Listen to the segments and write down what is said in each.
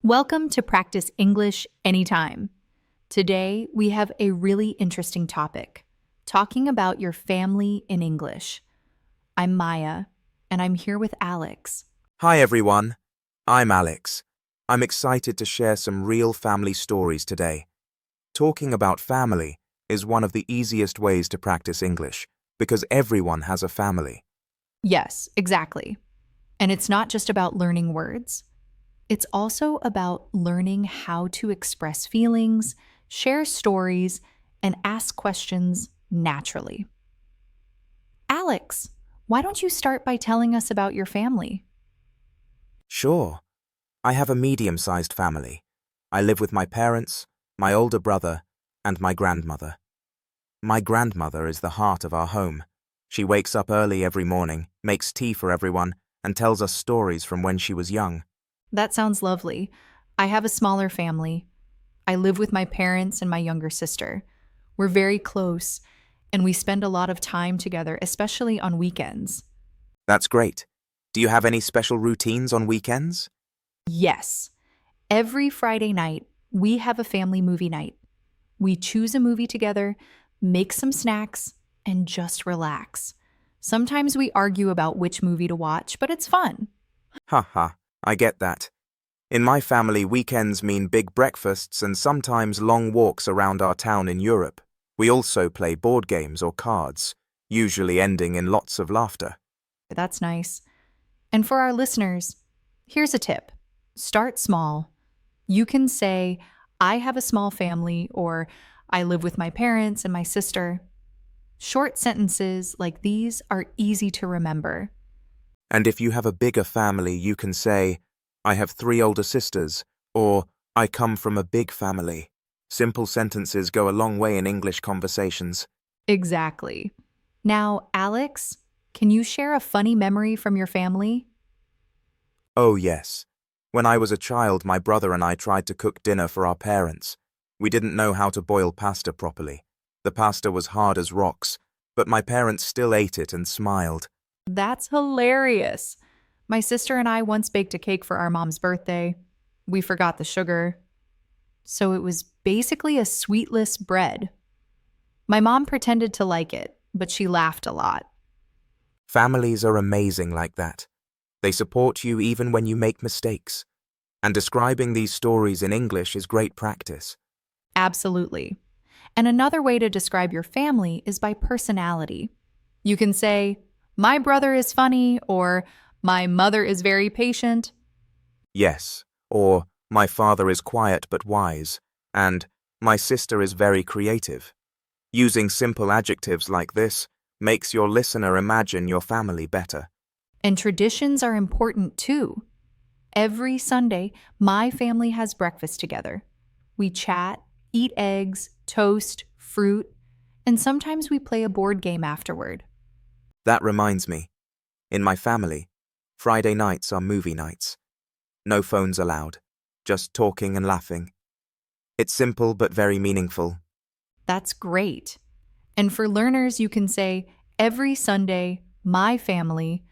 Welcome to Practice English Anytime. Today, we have a really interesting topic talking about your family in English. I'm Maya, and I'm here with Alex. Hi everyone, I'm Alex. I'm excited to share some real family stories today. Talking about family is one of the easiest ways to practice English because everyone has a family. Yes, exactly. And it's not just about learning words, it's also about learning how to express feelings, share stories, and ask questions naturally. Alex, why don't you start by telling us about your family? Sure, I have a medium-sized family. I live with my parents, my older brother, and my grandmother. My grandmother is the heart of our home. She wakes up early every morning, makes tea for everyone, and tells us stories from when she was young. That sounds lovely. I have a smaller family. I live with my parents and my younger sister. We're very close, and we spend a lot of time together, especially on weekends. That's great. Do you have any special routines on weekends? Yes, every Friday night, we have a family movie night. We choose a movie together, make some snacks, and just relax. Sometimes we argue about which movie to watch, but it's fun. Haha, I get that. In my family, weekends mean big breakfasts and sometimes long walks around our town in Europe. We also play board games or cards, usually ending in lots of laughter. That's nice. And for our listeners, here's a tip: start small. You can say, I have a small family, or I live with my parents and my sister. Short sentences like these are easy to remember. And if you have a bigger family, you can say, I have 3 older sisters, or I come from a big family. Simple sentences go a long way in English conversations. Exactly. Now, Alex, can you share a funny memory from your family? Oh, yes. When I was a child, my brother and I tried to cook dinner for our parents. We didn't know how to boil pasta properly. The pasta was hard as rocks, but my parents still ate it and smiled. That's hilarious. My sister and I once baked a cake for our mom's birthday. We forgot the sugar, so it was basically a sweetless bread. My mom pretended to like it, but she laughed a lot. Families are amazing like that. They support you even when you make mistakes. And describing these stories in English is great practice. Absolutely. And another way to describe your family is by personality. You can say, my brother is funny, or my mother is very patient. Yes, or my father is quiet but wise, and my sister is very creative. Using simple adjectives like this makes your listener imagine your family better. And traditions are important too. Every Sunday, my family has breakfast together. We chat, eat eggs, toast, fruit, and sometimes we play a board game afterward. That reminds me, in my family, Friday nights are movie nights. No phones allowed, just talking and laughing. It's simple but very meaningful. That's great. And for learners, you can say, every Sunday, my family,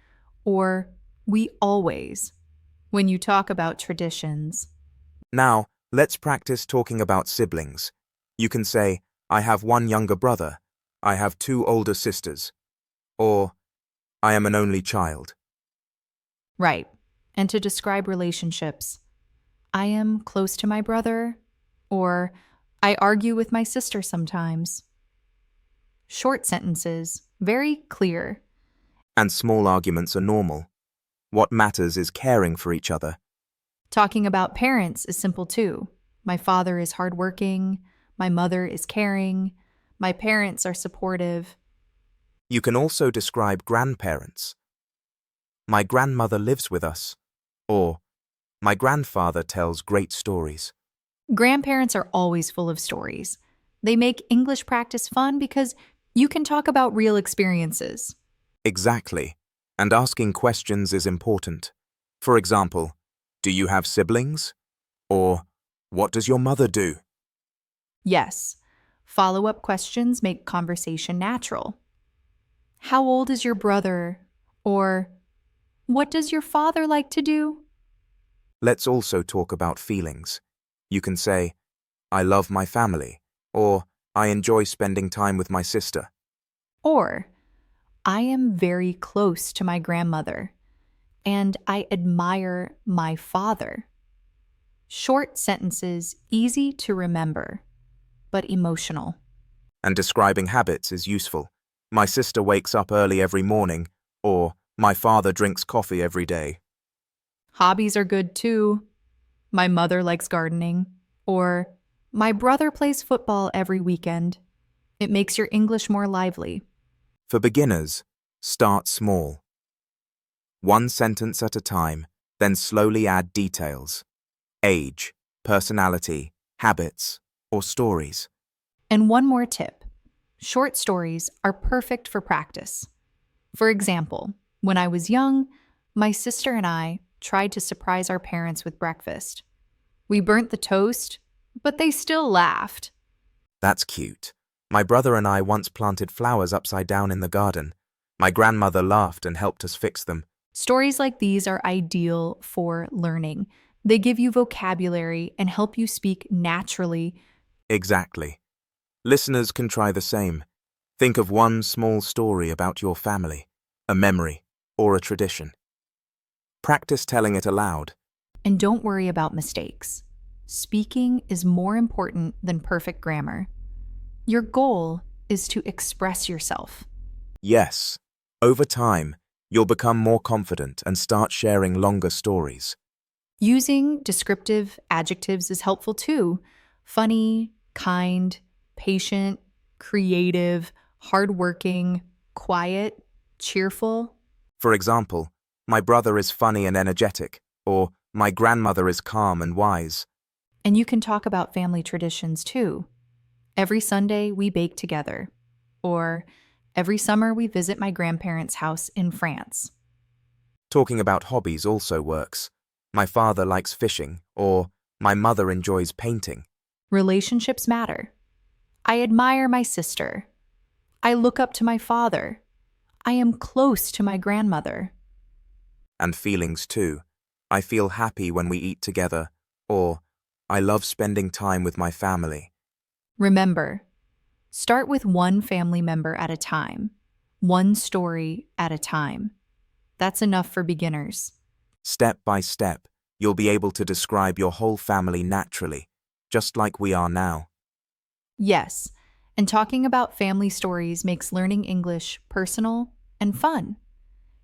or we always, when you talk about traditions. Now, let's practice talking about siblings. You can say, I have one younger brother, I have 2 older sisters, or I am an only child. Right. And to describe relationships, I am close to my brother, or I argue with my sister sometimes. Short sentences, very clear. And small arguments are normal. What matters is caring for each other. Talking about parents is simple too. My father is hardworking, my mother is caring, my parents are supportive. You can also describe grandparents. My grandmother lives with us, or my grandfather tells great stories. Grandparents are always full of stories. They make English practice fun because you can talk about real experiences. Exactly. And asking questions is important. For example, do you have siblings? Or what does your mother do? Yes, follow up questions make conversation natural. How old is your brother? Or what does your father like to do? Let's also talk about feelings. You can say, I love my family, or I enjoy spending time with my sister. Or, I am very close to my grandmother, and I admire my father. Short sentences, easy to remember, but emotional. And describing habits is useful. My sister wakes up early every morning, or my father drinks coffee every day. Hobbies are good too. My mother likes gardening. Or, my brother plays football every weekend. It makes your English more lively. For beginners, start small. One sentence at a time, then slowly add details. Age, personality, habits, or stories. And one more tip, short stories are perfect for practice. For example, when I was young, my sister and I tried to surprise our parents with breakfast. We burnt the toast, but they still laughed. That's cute. My brother and I once planted flowers upside down in the garden. My grandmother laughed and helped us fix them. Stories like these are ideal for learning. They give you vocabulary and help you speak naturally. Exactly. Listeners can try the same. Think of one small story about your family, a memory, or a tradition. Practice telling it aloud. And don't worry about mistakes. Speaking is more important than perfect grammar. Your goal is to express yourself. Yes, over time, you'll become more confident and start sharing longer stories. Using descriptive adjectives is helpful too. Funny, kind, patient, creative, hardworking, quiet, cheerful. For example, my brother is funny and energetic, or my grandmother is calm and wise. And you can talk about family traditions too. Every Sunday we bake together. Or every summer we visit my grandparents' house in France. Talking about hobbies also works. My father likes fishing, or my mother enjoys painting. Relationships matter. I admire my sister. I look up to my father. I am close to my grandmother. And feelings too. I feel happy when we eat together, or I love spending time with my family. Remember, start with one family member at a time, one story at a time. That's enough for beginners. Step by step, you'll be able to describe your whole family naturally, just like we are now. Yes, and talking about family stories makes learning English personal and fun.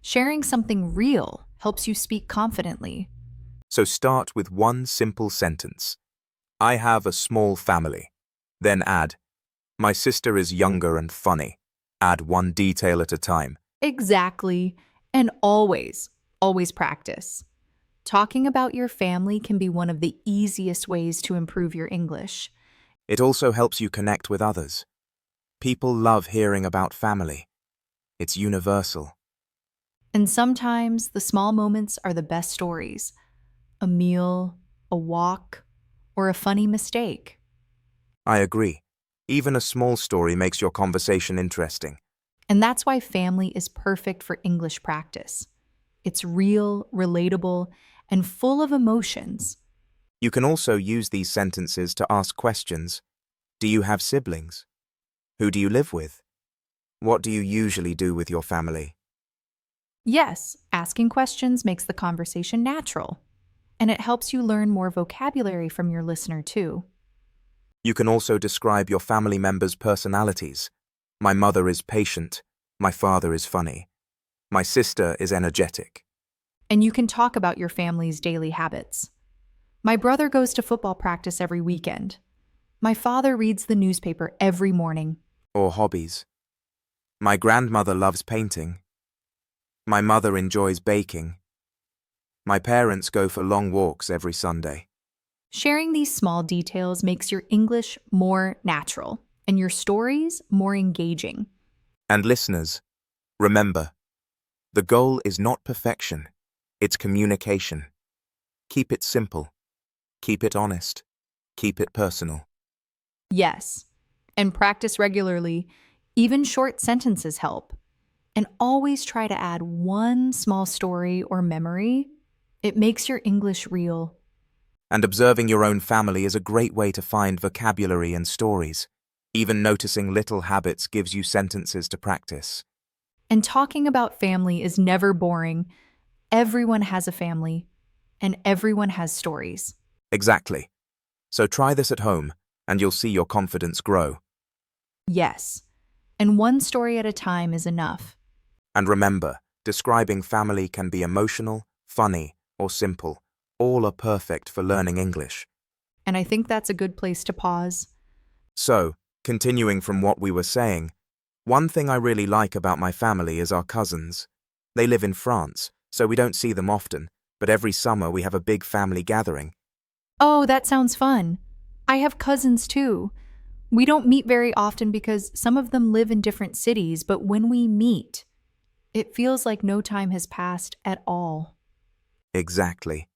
Sharing something real helps you speak confidently. So start with one simple sentence. I have a small family. Then add, my sister is younger and funny. Add one detail at a time. Exactly, and always practice. Talking about your family can be one of the easiest ways to improve your English. It also helps you connect with others. People love hearing about family. It's universal. And sometimes the small moments are the best stories. A meal, a walk, or a funny mistake. I agree. Even a small story makes your conversation interesting. And that's why family is perfect for English practice. It's real, relatable, and full of emotions. You can also use these sentences to ask questions. Do you have siblings? Who do you live with? What do you usually do with your family? Yes, asking questions makes the conversation natural, and it helps you learn more vocabulary from your listener too. You can also describe your family members' personalities. My mother is patient. My father is funny. My sister is energetic. And you can talk about your family's daily habits. My brother goes to football practice every weekend. My father reads the newspaper every morning. Or hobbies. My grandmother loves painting. My mother enjoys baking. My parents go for long walks every Sunday. Sharing these small details makes your English more natural and your stories more engaging. And listeners, remember, the goal is not perfection, it's communication. Keep it simple. Keep it honest. Keep it personal. Yes, and practice regularly. Even short sentences help. And always try to add one small story or memory It makes your English real. And observing your own family is a great way to find vocabulary and stories. Even noticing little habits gives you sentences to practice. And talking about family is never boring. Everyone has a family, and everyone has stories. Exactly. So try this at home, and you'll see your confidence grow. Yes, and one story at a time is enough. And remember, describing family can be emotional, funny, or simple. All are perfect for learning English. And I think that's a good place to pause. So, continuing from what we were saying, one thing I really like about my family is our cousins. They live in France, so we don't see them often, but every summer we have a big family gathering. Oh, that sounds fun. I have cousins too. We don't meet very often because some of them live in different cities, but when we meet, it feels like no time has passed at all. Exactly.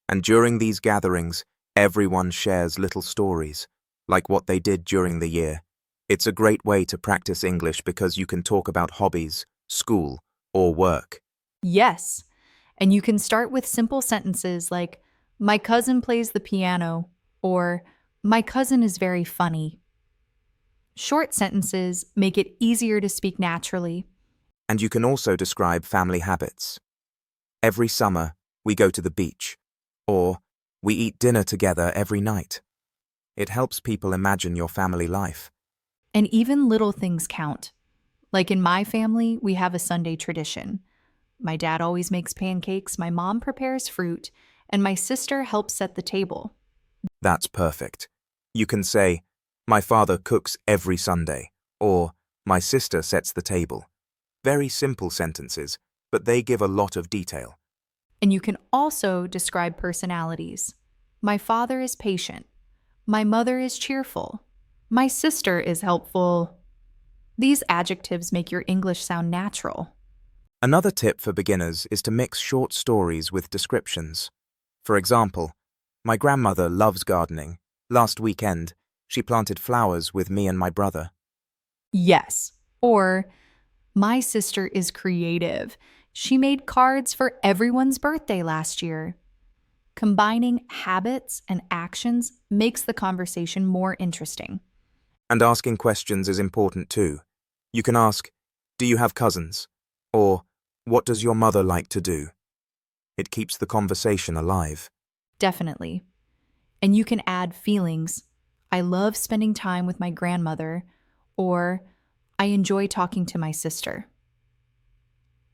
And during these gatherings, everyone shares little stories, like what they did during the year. It's a great way to practice English because you can talk about hobbies, school, or work. Yes. And you can start with simple sentences like, my cousin plays the piano, or my cousin is very funny. Short sentences make it easier to speak naturally. And you can also describe family habits. Every summer, we go to the beach, or we eat dinner together every night. It helps people imagine your family life. And even little things count. Like in my family, we have a Sunday tradition. My dad always makes pancakes, my mom prepares fruit, and my sister helps set the table. That's perfect. You can say, my father cooks every Sunday, or my sister sets the table. Very simple sentences, but they give a lot of detail. And you can also describe personalities. My father is patient. My mother is cheerful. My sister is helpful. These adjectives make your English sound natural. Another tip for beginners is to mix short stories with descriptions. For example, my grandmother loves gardening. Last weekend, she planted flowers with me and my brother. Yes. Or, my sister is creative. She made cards for everyone's birthday last year. Combining habits and actions makes the conversation more interesting. And asking questions is important too. You can ask, do you have cousins? Or, what does your mother like to do? It keeps the conversation alive. Definitely. And you can add feelings. I love spending time with my grandmother, or I enjoy talking to my sister.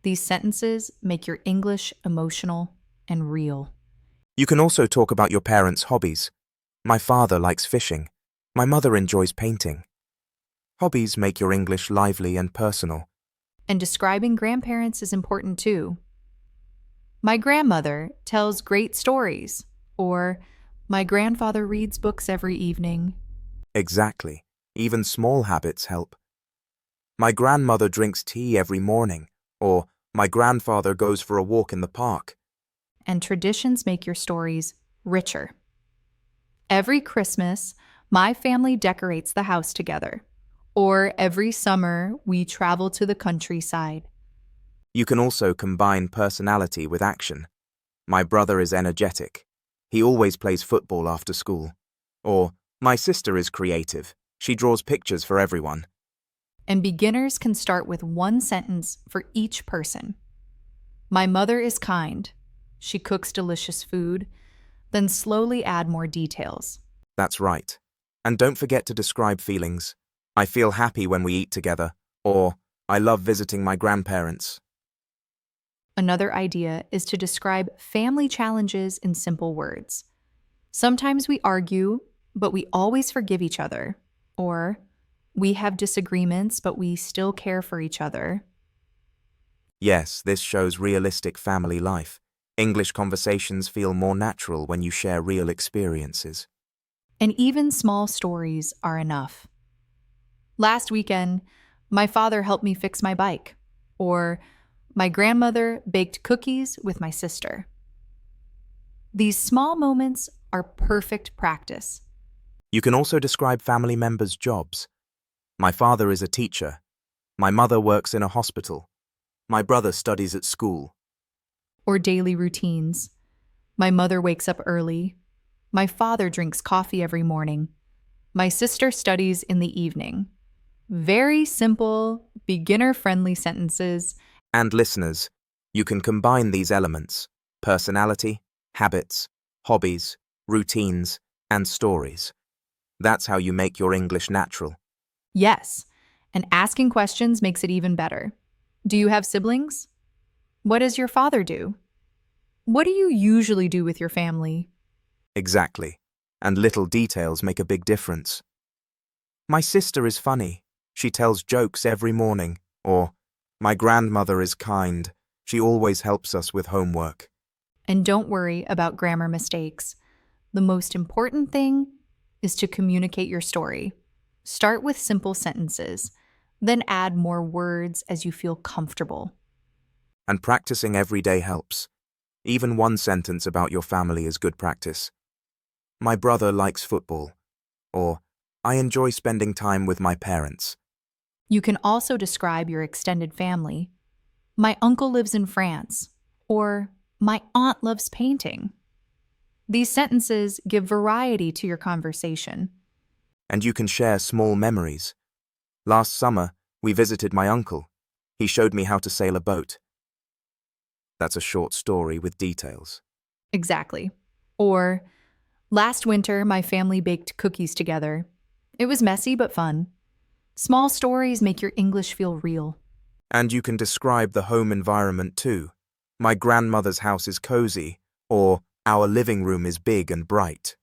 These sentences make your English emotional and real. You can also talk about your parents' hobbies. My father likes fishing. My mother enjoys painting. Hobbies make your English lively and personal. And describing grandparents is important too. My grandmother tells great stories, or my grandfather reads books every evening. Exactly. Even small habits help. My grandmother drinks tea every morning, or my grandfather goes for a walk in the park. And traditions make your stories richer. Every Christmas, my family decorates the house together. Or every summer, we travel to the countryside. You can also combine personality with action. My brother is energetic. He always plays football after school. Or, my sister is creative. She draws pictures for everyone. And beginners can start with one sentence for each person. My mother is kind. She cooks delicious food. Then slowly add more details. That's right. And don't forget to describe feelings. I feel happy when we eat together. Or, I love visiting my grandparents. Another idea is to describe family challenges in simple words. Sometimes we argue, but we always forgive each other. Or, we have disagreements, but we still care for each other. Yes, this shows realistic family life. English conversations feel more natural when you share real experiences. And even small stories are enough. Last weekend, my father helped me fix my bike. Or, my grandmother baked cookies with my sister. These small moments are perfect practice. You can also describe family members' jobs. My father is a teacher. My mother works in a hospital. My brother studies at school. Or daily routines. My mother wakes up early. My father drinks coffee every morning. My sister studies in the evening. Very simple, beginner friendly sentences. And listeners, you can combine these elements: personality, habits, hobbies, routines, and stories. That's how you make your English natural. Yes, and asking questions makes it even better. Do you have siblings? What does your father do? What do you usually do with your family? Exactly. And little details make a big difference. My sister is funny. She tells jokes every morning. Or, my grandmother is kind. She always helps us with homework. And don't worry about grammar mistakes. The most important thing is to communicate your story. Start with simple sentences, then add more words as you feel comfortable. And practicing every day helps. Even one sentence about your family is good practice. My brother likes football. Or, I enjoy spending time with my parents. You can also describe your extended family. My uncle lives in France, or my aunt loves painting. These sentences give variety to your conversation. And you can share small memories. Last summer, we visited my uncle. He showed me how to sail a boat. That's a short story with details. Exactly. Or, last winter, my family baked cookies together. It was messy but fun. Small stories make your English feel real. And you can describe the home environment too. My grandmother's house is cozy, or our living room is big and bright.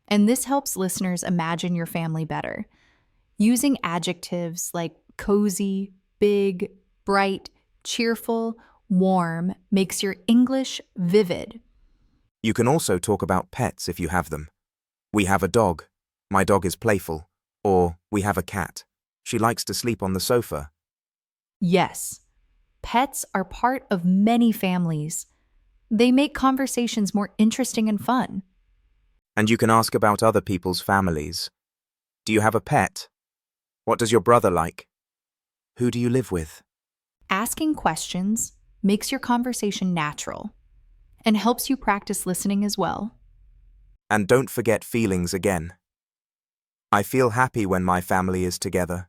And this helps listeners imagine your family better. Using adjectives like cozy, big, bright, cheerful, warm makes your English vivid. You can also talk about pets if you have them. We have a dog. My dog is playful. Or we have a cat. She likes to sleep on the sofa. Yes, pets are part of many families. They make conversations more interesting and fun. And you can ask about other people's families. Do you have a pet? What does your brother like? Who do you live with? Asking questions makes your conversation natural and helps you practice listening as well. And don't forget feelings again. I feel happy when my family is together.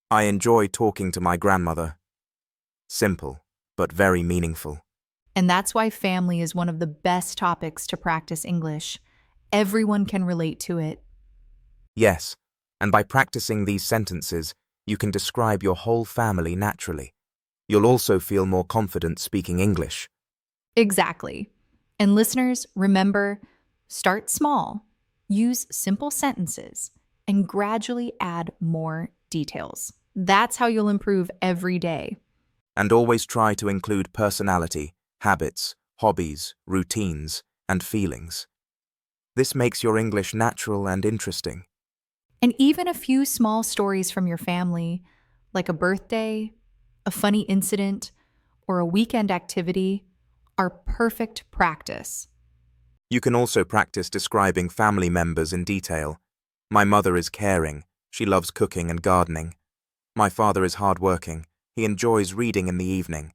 I enjoy talking to my grandmother. Simple, but very meaningful. And that's why family is one of the best topics to practice English. Everyone can relate to it. Yes, and by practicing these sentences, you can describe your whole family naturally. You'll also feel more confident speaking English. Exactly. And listeners, remember, start small, use simple sentences, and gradually add more details. That's how you'll improve every day. And always try to include personality, habits, hobbies, routines, and feelings. This makes your English natural and interesting. And even a few small stories from your family, like a birthday, a funny incident, or a weekend activity, are perfect practice. You can also practice describing family members in detail. My mother is caring. She loves cooking and gardening. My father is hardworking. He enjoys reading in the evening.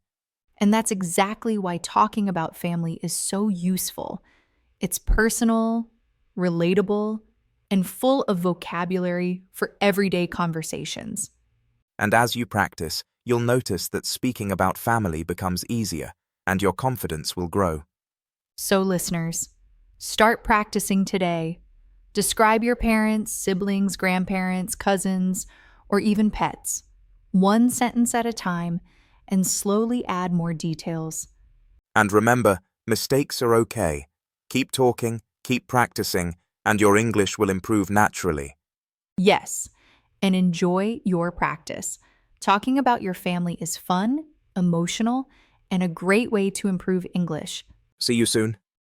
And that's exactly why talking about family is so useful. It's personal, relatable, and full of vocabulary for everyday conversations. And as you practice, you'll notice that speaking about family becomes easier, and your confidence will grow. So, listeners, start practicing today. Describe your parents, siblings, grandparents, cousins, or even pets, one sentence at a time, and slowly add more details. And remember, mistakes are okay. Keep talking, keep practicing, and your English will improve naturally. Yes, and enjoy your practice. Talking about your family is fun, emotional, and a great way to improve English. See you soon.